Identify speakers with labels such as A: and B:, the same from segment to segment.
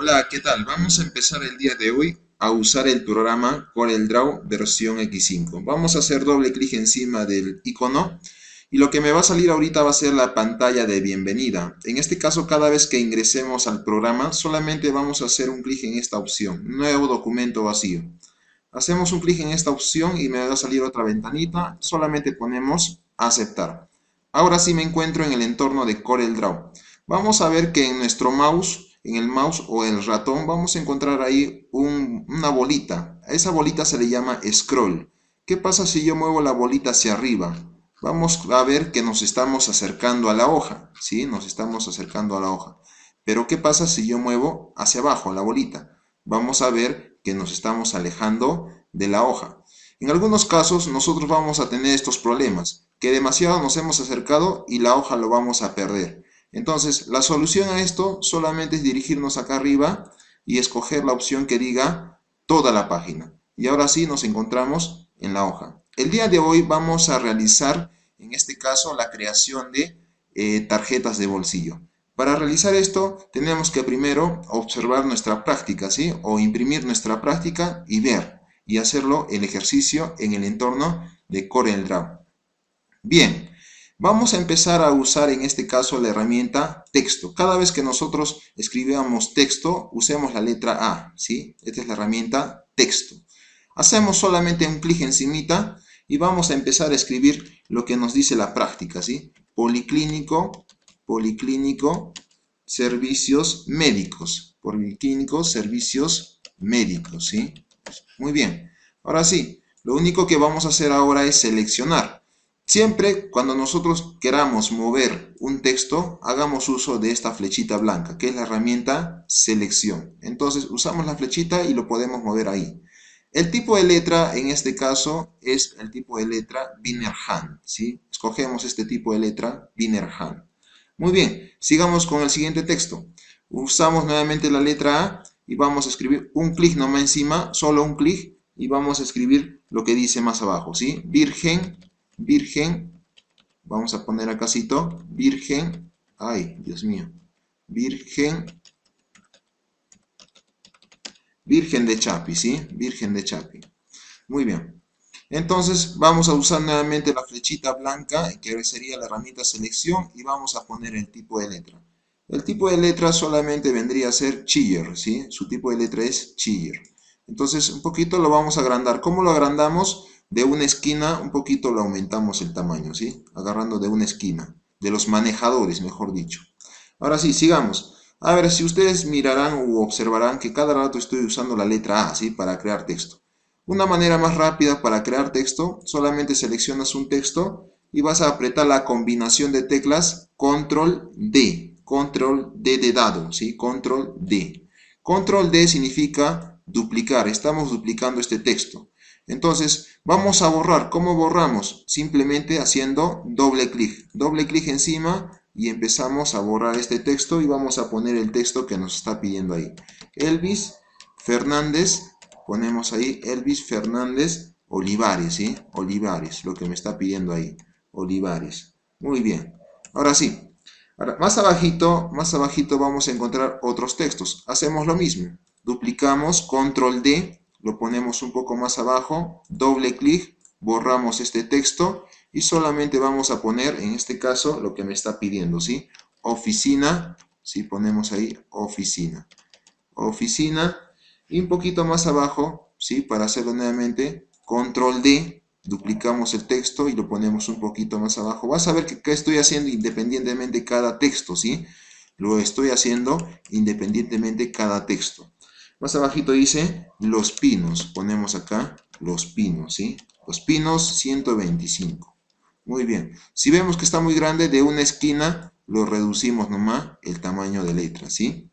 A: Hola, ¿qué tal? Vamos a empezar el día de hoy a usar el programa CorelDRAW versión X5. Vamos a hacer doble clic encima del icono y lo que me va a salir ahorita va a ser la pantalla de bienvenida. En este caso, cada vez que ingresemos al programa, solamente vamos a hacer un clic en esta opción, nuevo documento vacío. Hacemos un clic en esta opción y me va a salir otra ventanita, solamente ponemos aceptar. Ahora sí me encuentro en el entorno de CorelDRAW. Vamos a ver que en nuestro mouse, en el mouse o el ratón, vamos a encontrar ahí una bolita. A esa bolita se le llama scroll. ¿Qué pasa si yo muevo la bolita hacia arriba? Vamos a ver que nos estamos acercando a la hoja, ¿sí? Nos estamos acercando a la hoja. Pero ¿qué pasa si yo muevo hacia abajo la bolita? Vamos a ver que nos estamos alejando de la hoja. En algunos casos nosotros vamos a tener estos problemas, que demasiado nos hemos acercado y la hoja lo vamos a perder. Entonces, la solución a esto solamente es dirigirnos acá arriba y escoger la opción que diga toda la página. Y ahora sí nos encontramos en la hoja. El día de hoy vamos a realizar, en este caso, la creación de tarjetas de bolsillo. Para realizar esto, tenemos que primero observar nuestra práctica, ¿sí? O imprimir nuestra práctica y ver, y hacerlo el ejercicio en el entorno de CorelDRAW. Bien, vamos a empezar a usar en este caso la herramienta texto. Cada vez que nosotros escribamos texto, usemos la letra A, ¿sí? Esta es la herramienta texto. Hacemos solamente un clic encimita y vamos a empezar a escribir lo que nos dice la práctica, ¿sí? Policlínico, servicios médicos. Policlínico, servicios médicos, ¿sí? Muy bien. Ahora sí, lo único que vamos a hacer ahora es seleccionar. Siempre cuando nosotros queramos mover un texto, hagamos uso de esta flechita blanca, que es la herramienta selección. Entonces usamos la flechita y lo podemos mover ahí. El tipo de letra en este caso es el tipo de letra Binnerhand, ¿sí? Escogemos este tipo de letra Binnerhand. Muy bien, sigamos con el siguiente texto. Usamos nuevamente la letra A y vamos a escribir un clic nomás encima, solo un clic, y vamos a escribir lo que dice más abajo, ¿sí? Virgen, virgen, vamos a poner acácito, virgen, ay, Dios mío, virgen, virgen de Chapi, ¿sí? Virgen de Chapi. Muy bien. Entonces vamos a usar nuevamente la flechita blanca, que sería la herramienta selección, y vamos a poner el tipo de letra. El tipo de letra solamente vendría a ser chiller, ¿sí? Su tipo de letra es chiller. Entonces un poquito lo vamos a agrandar. ¿Cómo lo agrandamos? De una esquina un poquito lo aumentamos el tamaño, ¿sí? Agarrando de una esquina, de los manejadores, mejor dicho. Ahora sí, sigamos. A ver, si ustedes mirarán u observarán que cada rato estoy usando la letra A, ¿sí? Para crear texto. Una manera más rápida para crear texto, solamente seleccionas un texto y vas a apretar la combinación de teclas Control D de dado, ¿sí? Control D. Control D significa duplicar, estamos duplicando este texto. Entonces, vamos a borrar. ¿Cómo borramos? Simplemente haciendo doble clic encima y empezamos a borrar este texto y vamos a poner el texto que nos está pidiendo ahí. Elvis Fernández. Ponemos ahí Elvis Fernández Olivares, ¿sí? Olivares, lo que me está pidiendo ahí. Olivares. Muy bien. Ahora sí. Ahora, más abajito vamos a encontrar otros textos. Hacemos lo mismo. Duplicamos, control D, lo ponemos un poco más abajo, doble clic, borramos este texto y solamente vamos a poner, en este caso, lo que me está pidiendo, ¿sí? Oficina, ¿sí? Ponemos ahí oficina. Oficina. Y un poquito más abajo, ¿sí? Para hacerlo nuevamente, control D, duplicamos el texto y lo ponemos un poquito más abajo. Vas a ver que estoy haciendo independientemente cada texto, ¿sí? Lo estoy haciendo independientemente cada texto. Más abajito dice Los Pinos. Ponemos acá Los Pinos, ¿sí? Los Pinos 125. Muy bien. Si vemos que está muy grande, de una esquina lo reducimos nomás el tamaño de letra, ¿sí?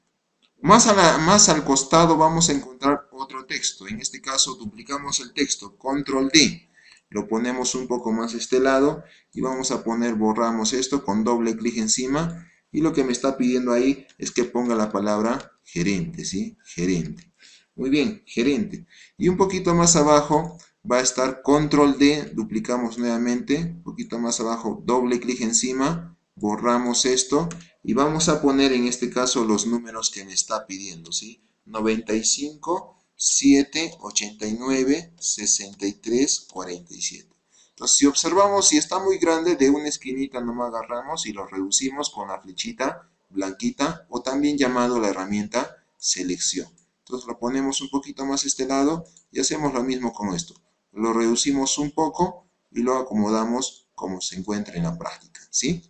A: Más al costado vamos a encontrar otro texto. En este caso duplicamos el texto, control D. Lo ponemos un poco más a este lado y vamos a poner, borramos esto con doble clic encima. Y lo que me está pidiendo ahí es que ponga la palabra gerente, ¿sí? Gerente. Muy bien, gerente. Y un poquito más abajo va a estar control D, duplicamos nuevamente. Un poquito más abajo, doble clic encima. borramos esto y vamos a poner en este caso los números que me está pidiendo, ¿sí? 95, 7, 89, 63, 47. Entonces, si observamos, si está muy grande, de una esquinita nomás agarramos y lo reducimos con la flechita blanquita o también llamado la herramienta selección. Entonces lo ponemos un poquito más a este lado y hacemos lo mismo con esto. Lo reducimos un poco y lo acomodamos como se encuentra en la práctica, ¿sí?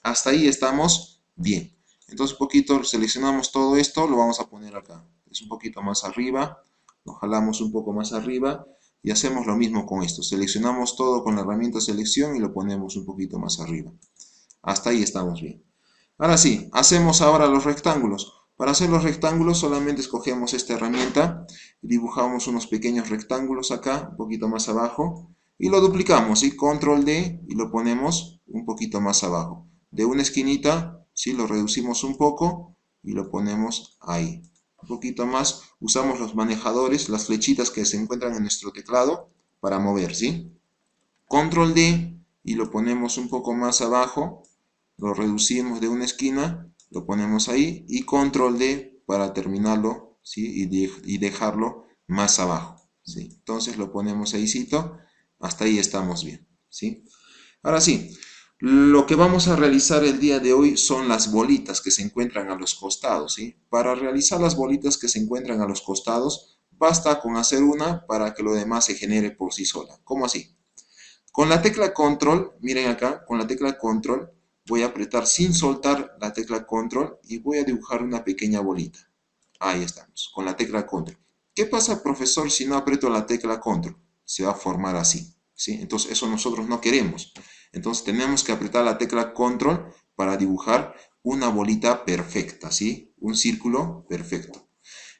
A: Hasta ahí estamos bien. Entonces un poquito seleccionamos todo esto, lo vamos a poner acá. Es un poquito más arriba, lo jalamos un poco más arriba y hacemos lo mismo con esto. Seleccionamos todo con la herramienta selección y lo ponemos un poquito más arriba. Hasta ahí estamos bien. Ahora sí, hacemos ahora los rectángulos. Para hacer los rectángulos solamente escogemos esta herramienta, dibujamos unos pequeños rectángulos acá, un poquito más abajo, y lo duplicamos, ¿sí? Control D y lo ponemos un poquito más abajo. De una esquinita, ¿sí? Lo reducimos un poco y lo ponemos ahí. Un poquito más, usamos los manejadores, las flechitas que se encuentran en nuestro teclado para mover, ¿sí? Control D y lo ponemos un poco más abajo, lo reducimos de una esquina, lo ponemos ahí y control D para terminarlo, ¿sí? y dejarlo más abajo, ¿sí? Entonces lo ponemos ahí, hasta ahí estamos bien, ¿sí? Ahora sí, lo que vamos a realizar el día de hoy son las bolitas que se encuentran a los costados, ¿sí? Para realizar las bolitas que se encuentran a los costados, basta con hacer una para que lo demás se genere por sí sola. ¿Cómo así? Con la tecla control, miren acá, con la tecla control voy a apretar sin soltar la tecla control y voy a dibujar una pequeña bolita. Ahí estamos, con la tecla control. ¿Qué pasa, profesor, si no aprieto la tecla control? Se va a formar así, ¿sí? Entonces eso nosotros no queremos. Entonces tenemos que apretar la tecla control para dibujar una bolita perfecta, ¿sí? Un círculo perfecto.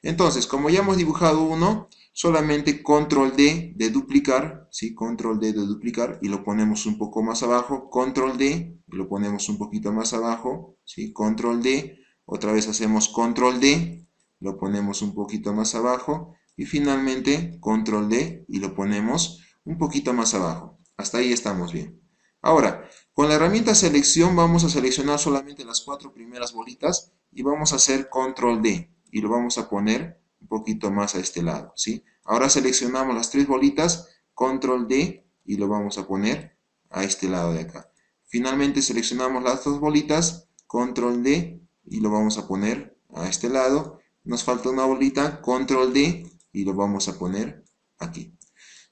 A: Entonces, como ya hemos dibujado uno, solamente control D de duplicar, ¿sí? Control D de duplicar y lo ponemos un poco más abajo, control D y lo ponemos un poquito más abajo, ¿sí? Control D, otra vez hacemos control D, lo ponemos un poquito más abajo y finalmente control D y lo ponemos un poquito más abajo. Hasta ahí estamos bien. Ahora, con la herramienta selección vamos a seleccionar solamente las 4 primeras bolitas y vamos a hacer control D y lo vamos a poner un poquito más a este lado, ¿sí? Ahora seleccionamos las 3 bolitas, control D y lo vamos a poner a este lado de acá. Finalmente seleccionamos las 2 bolitas, control D y lo vamos a poner a este lado. Nos falta una bolita, control D y lo vamos a poner aquí.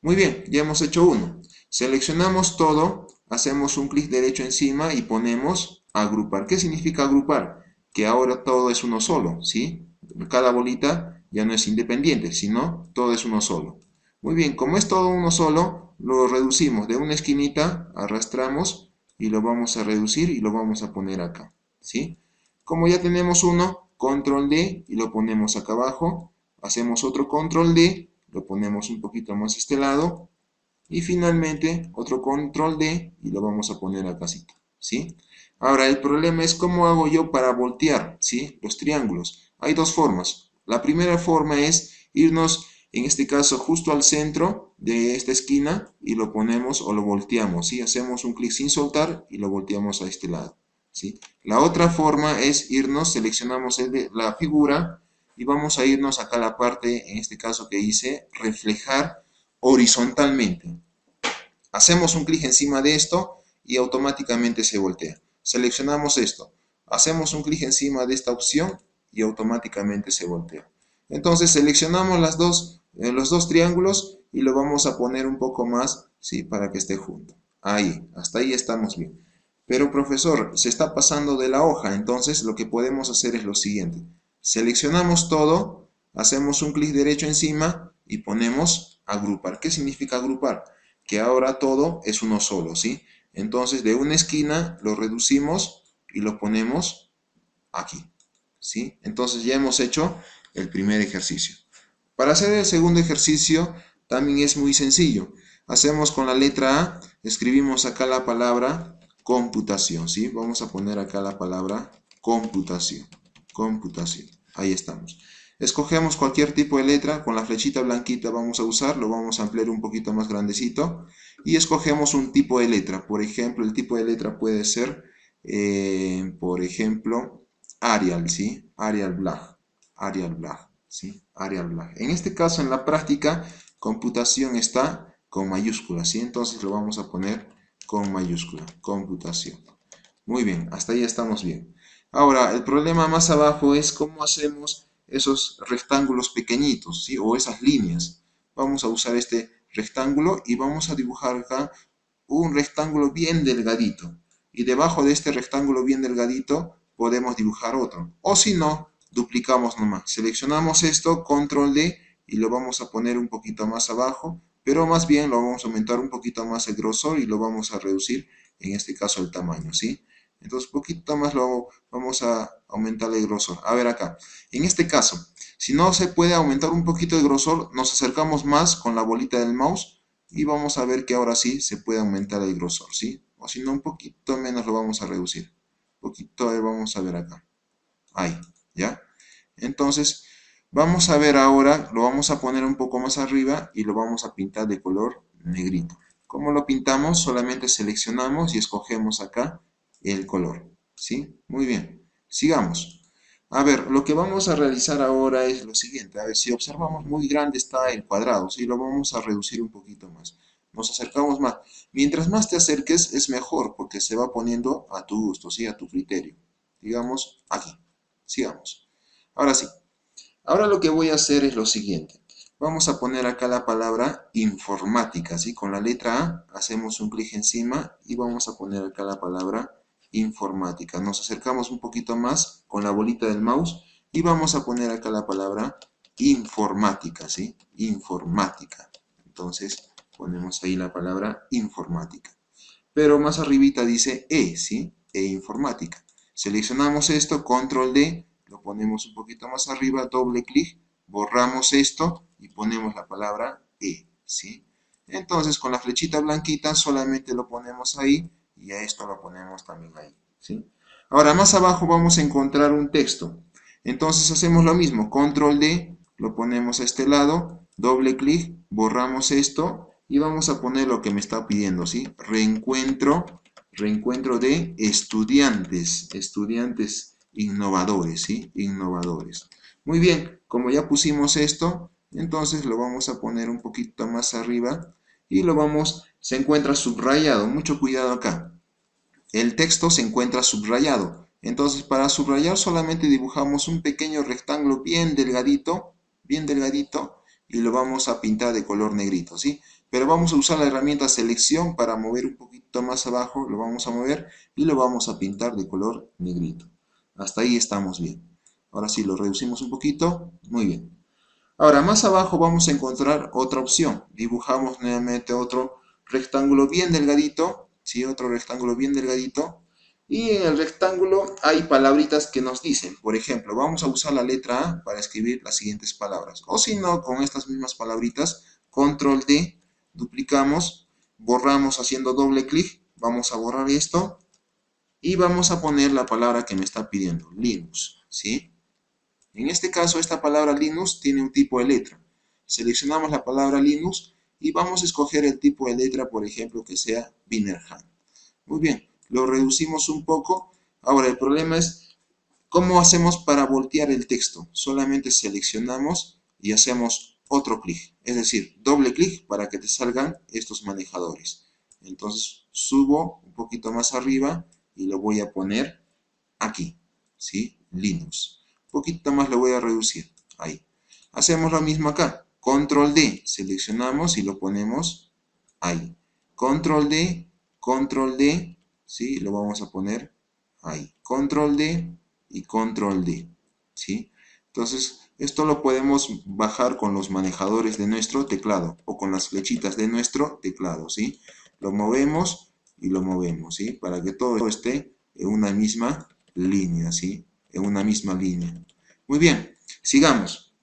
A: Muy bien, ya hemos hecho uno. Seleccionamos todo, hacemos un clic derecho encima y ponemos agrupar. ¿Qué significa agrupar? Que ahora todo es uno solo, ¿sí? Cada bolita ya no es independiente, sino todo es uno solo. Muy bien, como es todo uno solo, lo reducimos de una esquinita, arrastramos y lo vamos a reducir y lo vamos a poner acá, ¿sí? Como ya tenemos uno, control D y lo ponemos acá abajo, hacemos otro control D, lo ponemos un poquito más a este lado y finalmente otro control D y lo vamos a poner acá, ¿sí? Ahora el problema es cómo hago yo para voltear, ¿sí? Los triángulos. Hay dos formas. La primera forma es irnos, en este caso, justo al centro de esta esquina y lo ponemos o lo volteamos, ¿sí? Hacemos un clic sin soltar y lo volteamos a este lado, ¿sí? La otra forma es irnos, seleccionamos la figura y vamos a irnos acá a la parte, en este caso que dice reflejar horizontalmente. Hacemos un clic encima de esto y automáticamente se voltea. Seleccionamos esto, hacemos un clic encima de esta opción y automáticamente se voltea. Entonces seleccionamos los dos triángulos y lo vamos a poner un poco más, ¿sí? Para que esté junto. Ahí, hasta ahí estamos bien. Pero profesor, se está pasando de la hoja, entonces lo que podemos hacer es lo siguiente. Seleccionamos todo, hacemos un clic derecho encima y ponemos agrupar. ¿Qué significa agrupar? Que ahora todo es uno solo, ¿sí? Entonces de una esquina lo reducimos y lo ponemos aquí, ¿sí? Entonces ya hemos hecho el primer ejercicio. Para hacer el segundo ejercicio también es muy sencillo. Hacemos con la letra A, escribimos acá la palabra computación, ¿sí? Vamos a poner acá la palabra computación, computación. Ahí estamos. Escogemos cualquier tipo de letra, con la flechita blanquita vamos a usar, lo vamos a ampliar un poquito más grandecito y escogemos un tipo de letra. Por ejemplo, el tipo de letra puede ser por ejemplo, Arial, ¿sí? Arial Black, Arial Black, ¿sí? Arial Black. En este caso, en la práctica, computación está con mayúsculas, ¿sí? Entonces lo vamos a poner con mayúscula, computación. Muy bien, hasta ahí estamos bien. Ahora, el problema más abajo es cómo hacemos esos rectángulos pequeñitos, ¿sí? O esas líneas. Vamos a usar este rectángulo y vamos a dibujar acá un rectángulo bien delgadito. Y debajo de este rectángulo bien delgadito podemos dibujar otro. O si no, duplicamos nomás. Seleccionamos esto, control D, y lo vamos a poner un poquito más abajo, pero más bien lo vamos a aumentar un poquito más el grosor y lo vamos a reducir, en este caso el tamaño, ¿sí? Entonces, poquito más lo vamos a aumentar el grosor. A ver acá, en este caso, si no se puede aumentar un poquito el grosor, nos acercamos más con la bolita del mouse y vamos a ver que ahora sí se puede aumentar el grosor, ¿sí? O si no, un poquito menos lo vamos a reducir. Un poquito, vamos a ver acá. Ahí, ¿ya? Entonces, vamos a ver ahora, lo vamos a poner un poco más arriba y lo vamos a pintar de color negrito. ¿Cómo lo pintamos? Solamente seleccionamos y escogemos acá el color, ¿sí? Muy bien, sigamos. A ver, lo que vamos a realizar ahora es lo siguiente. A ver, si observamos muy grande está el cuadrado, ¿sí? Lo vamos a reducir un poquito más. Nos acercamos más. Mientras más te acerques es mejor porque se va poniendo a tu gusto, ¿sí? A tu criterio. Digamos, aquí. Sigamos. Ahora sí. Ahora lo que voy a hacer es lo siguiente. Vamos a poner acá la palabra informática, ¿sí? Con la letra A hacemos un clic encima y vamos a poner acá la palabra informática. Nos acercamos un poquito más con la bolita del mouse y vamos a poner acá la palabra informática, ¿sí? Informática. Entonces ponemos ahí la palabra informática. Pero más arribita dice E, ¿sí? E informática. Seleccionamos esto, control D, lo ponemos un poquito más arriba, doble clic, borramos esto y ponemos la palabra E, ¿sí? Entonces con la flechita blanquita solamente lo ponemos ahí y a esto lo ponemos también ahí, ¿sí? Ahora más abajo vamos a encontrar un texto. Entonces hacemos lo mismo, control D, lo ponemos a este lado, doble clic, borramos esto y vamos a poner lo que me está pidiendo, ¿sí? Reencuentro de estudiantes innovadores, ¿sí? Innovadores. Muy bien, como ya pusimos esto, entonces lo vamos a poner un poquito más arriba y se encuentra subrayado, mucho cuidado acá. El texto se encuentra subrayado. Entonces, para subrayar solamente dibujamos un pequeño rectángulo bien delgadito, y lo vamos a pintar de color negrito, ¿sí? Pero vamos a usar la herramienta selección para mover un poquito más abajo, lo vamos a mover y lo vamos a pintar de color negrito. Hasta ahí estamos bien. Ahora sí, lo reducimos un poquito, muy bien. Ahora, más abajo vamos a encontrar otra opción. Dibujamos nuevamente otro rectángulo bien delgadito, ¿sí? Otro rectángulo bien delgadito. Y en el rectángulo hay palabritas que nos dicen. Por ejemplo, vamos a usar la letra A para escribir las siguientes palabras. O si no, con estas mismas palabritas, control D, duplicamos, borramos haciendo doble clic. Vamos a borrar esto y vamos a poner la palabra que me está pidiendo, Linux, ¿sí? En este caso, esta palabra Linux tiene un tipo de letra. Seleccionamos la palabra Linux y vamos a escoger el tipo de letra, por ejemplo, que sea Binnerhand. Muy bien, lo reducimos un poco. Ahora, el problema es, ¿cómo hacemos para voltear el texto? Solamente seleccionamos y hacemos otro clic, es decir, doble clic para que te salgan estos manejadores. Entonces, subo un poquito más arriba y lo voy a poner aquí, ¿sí? Linux. Un poquito más lo voy a reducir, ahí. Hacemos lo mismo acá, control D, seleccionamos y lo ponemos ahí. Control D, ¿sí? Lo vamos a poner ahí. Control D y control D, ¿sí? Entonces, esto lo podemos bajar con los manejadores de nuestro teclado o con las flechitas de nuestro teclado, ¿sí? Lo movemos y lo movemos, ¿sí? Para que todo esté en una misma línea, ¿sí? En una misma línea. Muy bien, sigamos.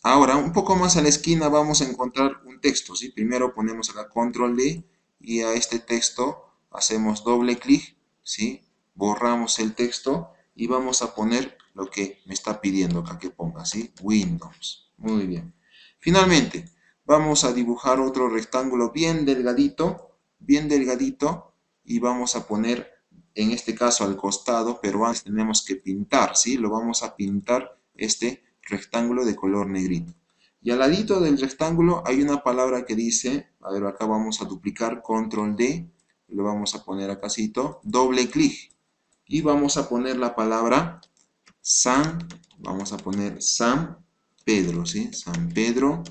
A: Ahora, un poco más a la esquina vamos a encontrar un texto, ¿sí? Primero ponemos acá control D y a este texto hacemos doble clic, ¿sí? Borramos el texto y vamos a poner lo que me está pidiendo acá que ponga, ¿sí? Windows. Muy bien. Finalmente, vamos a dibujar otro rectángulo bien delgadito y vamos a poner en este caso al costado, pero antes tenemos que pintar, ¿sí? Lo vamos a pintar este rectángulo de color negrito. Y al ladito del rectángulo hay una palabra que dice, a ver, acá vamos a duplicar, control D, lo vamos a poner acácito, doble clic. Y vamos a poner la palabra San, vamos a poner San Pedro, ¿sí? San Pedro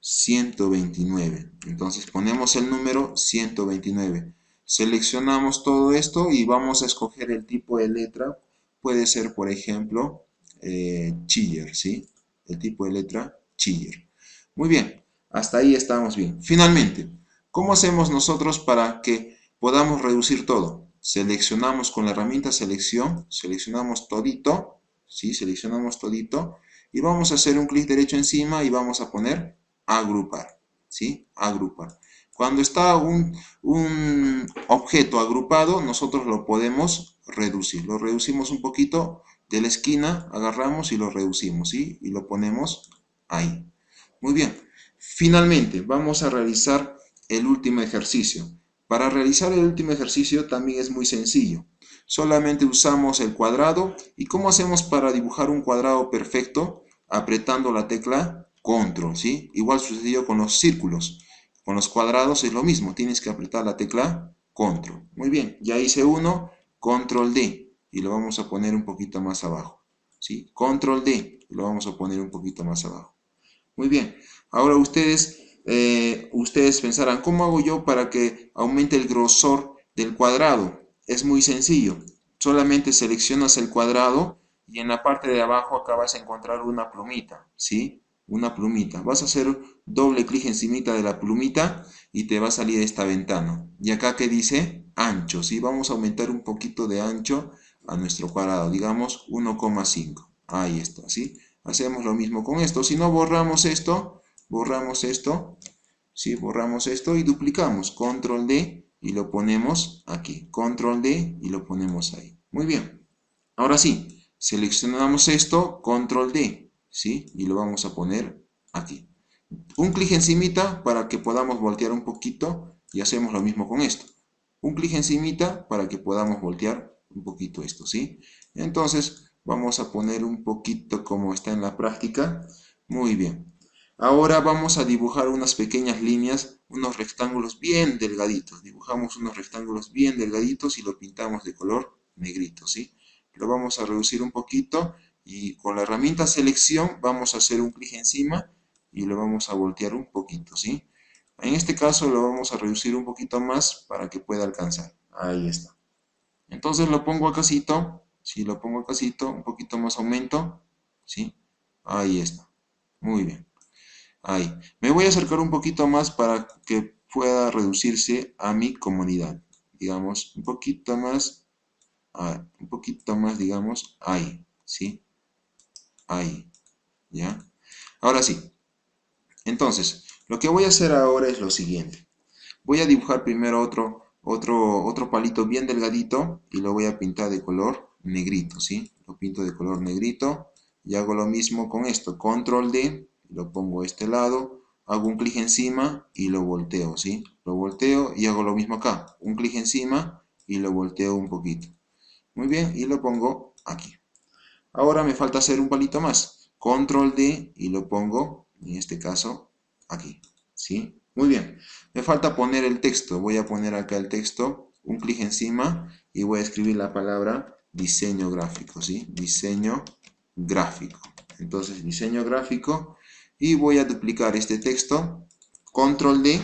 A: 129. Entonces ponemos el número 129. Seleccionamos todo esto y vamos a escoger el tipo de letra. Puede ser, por ejemplo, Chiller, ¿sí? El tipo de letra Chiller. Muy bien, hasta ahí estamos bien. Finalmente, ¿cómo hacemos nosotros para que podamos reducir todo? Seleccionamos con la herramienta selección, seleccionamos todito, ¿sí? Seleccionamos todito y vamos a hacer un clic derecho encima y vamos a poner agrupar, ¿sí? Agrupar. Cuando está un objeto agrupado, nosotros lo podemos reducir. Lo reducimos un poquito de la esquina, agarramos y lo reducimos, ¿sí? Y lo ponemos ahí. Muy bien. Finalmente, vamos a realizar el último ejercicio. Para realizar el último ejercicio también es muy sencillo. Solamente usamos el cuadrado. ¿Y cómo hacemos para dibujar un cuadrado perfecto? Apretando la tecla Control, ¿sí? Igual sucedió con los círculos. Con los cuadrados es lo mismo. Tienes que apretar la tecla Control. Muy bien, ya hice uno. Control D. Y lo vamos a poner un poquito más abajo, ¿sí? Control D. Y lo vamos a poner un poquito más abajo. Muy bien. Ahora ustedes pensarán, ¿cómo hago yo para que aumente el grosor del cuadrado? Es muy sencillo. Solamente seleccionas el cuadrado y en la parte de abajo acá vas a encontrar una plumita, ¿sí? Una plumita. Vas a hacer doble clic encima de la plumita y te va a salir esta ventana. Y acá que dice ancho, ¿sí? Vamos a aumentar un poquito de ancho a nuestro cuadrado, digamos 1,5. Ahí está, ¿sí? Hacemos lo mismo con esto. Si no, borramos esto, ¿sí? Borramos esto y duplicamos. Control D y lo ponemos aquí. Control D y lo ponemos ahí. Muy bien. Ahora sí, seleccionamos esto, Control D, ¿sí? Y lo vamos a poner aquí. Un clic encimita para que podamos voltear un poquito y hacemos lo mismo con esto. Un clic encimita para que podamos voltear un poquito esto, ¿sí? Entonces vamos a poner un poquito como está en la práctica. Muy bien. Ahora vamos a dibujar unas pequeñas líneas, unos rectángulos bien delgaditos. Dibujamos unos rectángulos bien delgaditos y lo pintamos de color negrito, ¿sí? Lo vamos a reducir un poquito y con la herramienta selección vamos a hacer un clic encima y lo vamos a voltear un poquito, ¿sí? En este caso lo vamos a reducir un poquito más para que pueda alcanzar. Ahí está. Entonces lo pongo acásito, ¿sí? Lo pongo acásito, un poquito más aumento, ¿sí? Ahí está. Muy bien. Ahí. Me voy a acercar un poquito más para que pueda reducirse a mi comodidad. Digamos, un poquito más, digamos, ahí, ¿sí? Ahí, ¿ya? Ahora sí. Entonces, lo que voy a hacer ahora es lo siguiente. Voy a dibujar primero otro palito bien delgadito y lo voy a pintar de color negrito, ¿sí? Lo pinto de color negrito y hago lo mismo con esto. Control D, lo pongo a este lado, hago un clic encima y lo volteo, ¿sí? Lo volteo y hago lo mismo acá. Un clic encima y lo volteo un poquito. Muy bien, y lo pongo aquí. Ahora me falta hacer un palito más. Control D y lo pongo, en este caso, aquí. ¿Sí? Muy bien. Me falta poner el texto. Voy a poner acá el texto, un clic encima y voy a escribir la palabra diseño gráfico. ¿Sí? Diseño gráfico. Entonces, diseño gráfico. Y voy a duplicar este texto. Control D.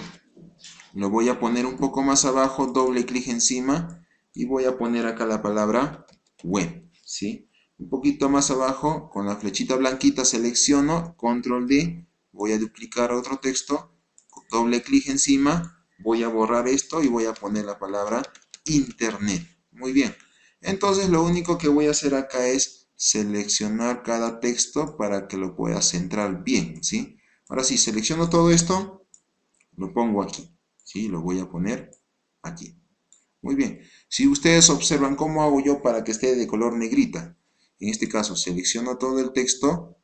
A: Lo voy a poner un poco más abajo, doble clic encima y voy a poner acá la palabra web, ¿sí? Un poquito más abajo, con la flechita blanquita selecciono, control D, voy a duplicar otro texto, doble clic encima, voy a borrar esto y voy a poner la palabra internet. Muy bien. Entonces lo único que voy a hacer acá es seleccionar cada texto para que lo pueda centrar bien, ¿sí? Ahora sí, selecciono todo esto, lo pongo aquí. ¿Sí? Lo voy a poner aquí. Muy bien. Si ustedes observan cómo hago yo para que esté de color negrita, en este caso selecciono todo el texto,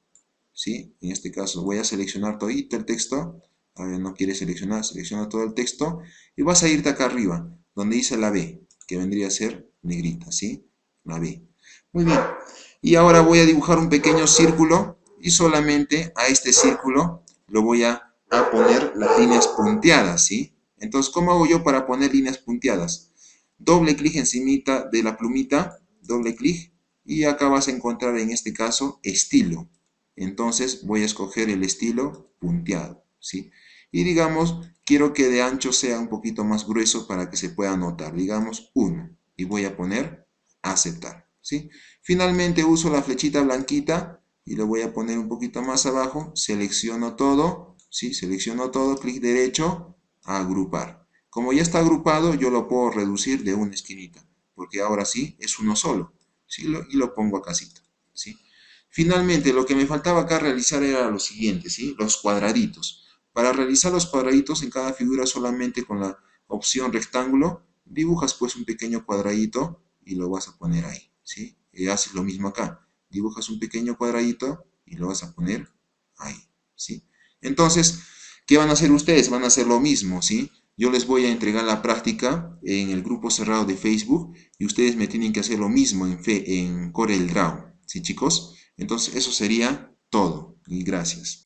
A: ¿sí? En este caso voy a seleccionar todito el texto. A ver, no quiere seleccionar, selecciona todo el texto y vas a irte acá arriba, donde dice la B, que vendría a ser negrita, ¿sí? La B. Muy bien. Y ahora voy a dibujar un pequeño círculo y solamente a este círculo lo voy a poner las líneas punteadas, ¿sí? Entonces, ¿cómo hago yo para poner líneas punteadas? Doble clic encimita de la plumita, doble clic, y acá vas a encontrar en este caso estilo. Entonces voy a escoger el estilo punteado, ¿sí? Y digamos, quiero que de ancho sea un poquito más grueso para que se pueda notar. Digamos 1. Y voy a poner aceptar, ¿sí? Finalmente uso la flechita blanquita y lo voy a poner un poquito más abajo. Selecciono todo, ¿sí? Selecciono todo, clic derecho, agrupar. Como ya está agrupado, yo lo puedo reducir de una esquinita, porque ahora sí es uno solo, ¿sí? Y lo pongo acá, ¿sí? Finalmente, lo que me faltaba acá realizar era lo siguiente, ¿sí? Los cuadraditos. Para realizar los cuadraditos en cada figura solamente con la opción rectángulo, dibujas pues un pequeño cuadradito y lo vas a poner ahí, ¿sí? Y haces lo mismo acá. Dibujas un pequeño cuadradito y lo vas a poner ahí, ¿sí? Entonces, ¿qué van a hacer ustedes? Van a hacer lo mismo, ¿sí? Yo les voy a entregar la práctica en el grupo cerrado de Facebook y ustedes me tienen que hacer lo mismo en CorelDRAW, ¿sí, chicos? Entonces, eso sería todo y gracias.